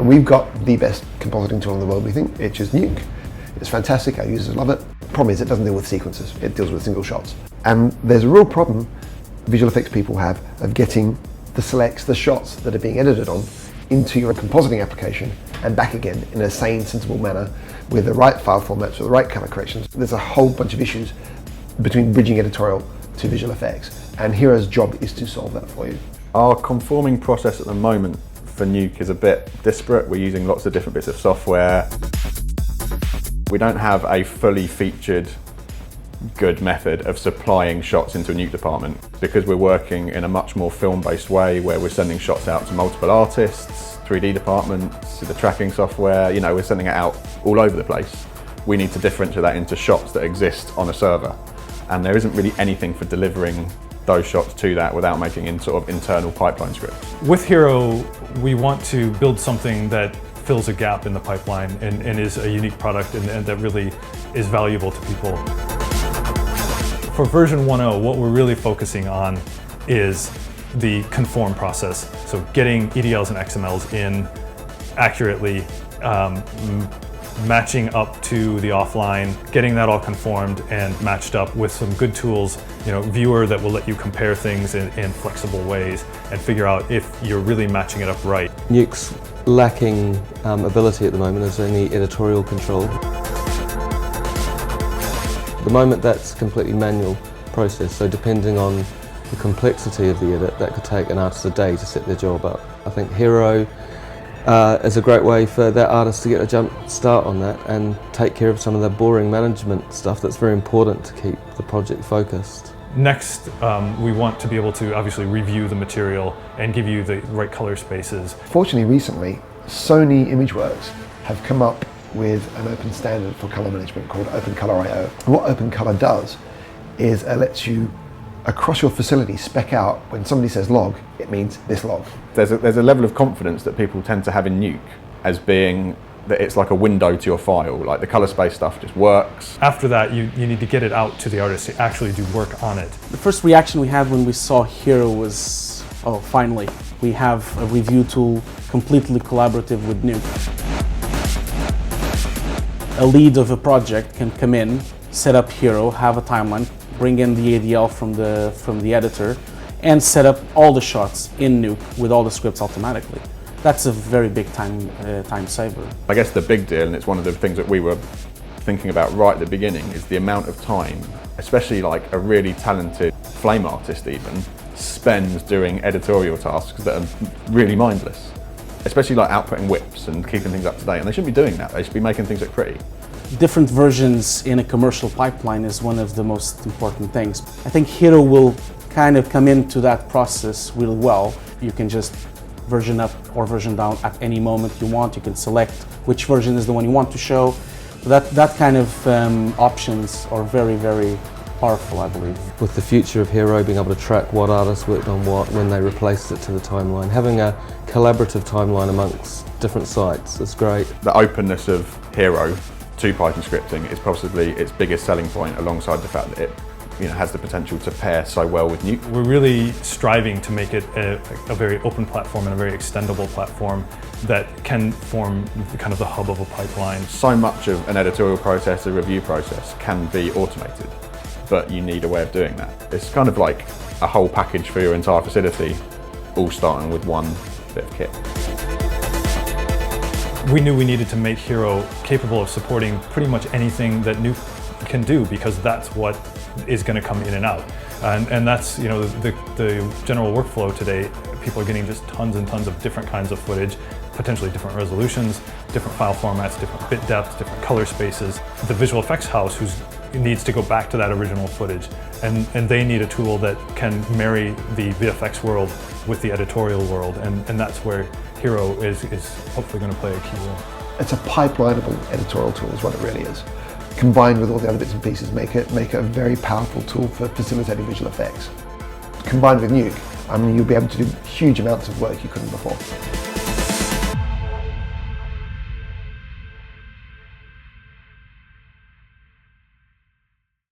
And we've got the best compositing tool in the world, we think. It's just NUKE. It's fantastic, our users love it. The problem is it doesn't deal with sequences, it deals with single shots. And there's a real problem visual effects people have of getting the selects, the shots that are being edited on, into your compositing application and back again in a sane, sensible manner with the right file formats, with the right color corrections. There's a whole bunch of issues between bridging editorial to visual effects, and Hiero's job is to solve that for you. Our conforming process at the moment for NUKE is a bit disparate. We're using lots of different bits of software. We don't have a fully featured good method of supplying shots into a NUKE department because we're working in a much more film-based way where we're sending shots out to multiple artists, 3D departments, to the tracking software, you know, we're sending it out all over the place. We need to differentiate that into shots that exist on a server, and there isn't really anything for delivering those shots to that without making in sort of internal pipeline scripts. With Hiero, we want to build something that fills a gap in the pipeline and is a unique product and that really is valuable to people. For version 1.0, what we're really focusing on is the conform process. So getting EDLs and XMLs in accurately, matching up to the offline, getting that all conformed and matched up with some good tools, you know, viewer that will let you compare things in flexible ways and figure out if you're really matching it up right. NUKE's lacking ability at the moment is any editorial control. At the moment that's a completely manual process, so depending on the complexity of the edit, that could take an artist a day to set their job up. I think Hiero is a great way for that artist to get a jump start on that and take care of some of the boring management stuff that's very important to keep the project focused. Next, we want to be able to obviously review the material and give you the right color spaces. Fortunately, recently, Sony ImageWorks have come up with an open standard for color management called OpenColor.io. What OpenColor does is it lets you, across your facility, spec out when somebody says log, it means this log. There's a level of confidence that people tend to have in NUKE as being that it's like a window to your file, like the color space stuff just works. After that, you need to get it out to the artist to actually do work on it. The first reaction we had when we saw Hiero was, oh, finally, we have a review tool completely collaborative with NUKE. A lead of a project can come in, set up Hiero, have a timeline, bring in the ADL from the editor, and set up all the shots in NUKE with all the scripts automatically. That's a very big time saver. I guess the big deal, and it's one of the things that we were thinking about right at the beginning, is the amount of time, especially like a really talented flame artist even, spends doing editorial tasks that are really mindless. Especially like outputting whips and keeping things up to date, and they shouldn't be doing that, they should be making things look pretty. Different versions in a commercial pipeline is one of the most important things. I think Hiero will kind of come into that process really well. You can just version up or version down at any moment you want. You can select which version is the one you want to show. That kind of options are very, very powerful, I believe. With the future of Hiero being able to track what artists worked on what when they replaced it to the timeline, having a collaborative timeline amongst different sites is great. The openness of Hiero to Python scripting is possibly its biggest selling point, alongside the fact that it has the potential to pair so well with NUKE. We're really striving to make it a very open platform and a very extendable platform that can form kind of the hub of a pipeline. So much of an editorial process, a review process, can be automated, but you need a way of doing that. It's kind of like a whole package for your entire facility, all starting with one bit of kit. We knew we needed to make Hiero capable of supporting pretty much anything that NUKE can do, because that's what is going to come in and out. And that's, the general workflow today. People are getting just tons and tons of different kinds of footage, potentially different resolutions, different file formats, different bit depths, different color spaces. The visual effects house needs to go back to that original footage, and they need a tool that can marry the VFX world with the editorial world, and that's where Hiero is hopefully going to play a key role. It's a pipelinable editorial tool is what it really is. Combined with all the other bits and pieces, make it a very powerful tool for facilitating visual effects. Combined with NUKE, you'll be able to do huge amounts of work you couldn't before.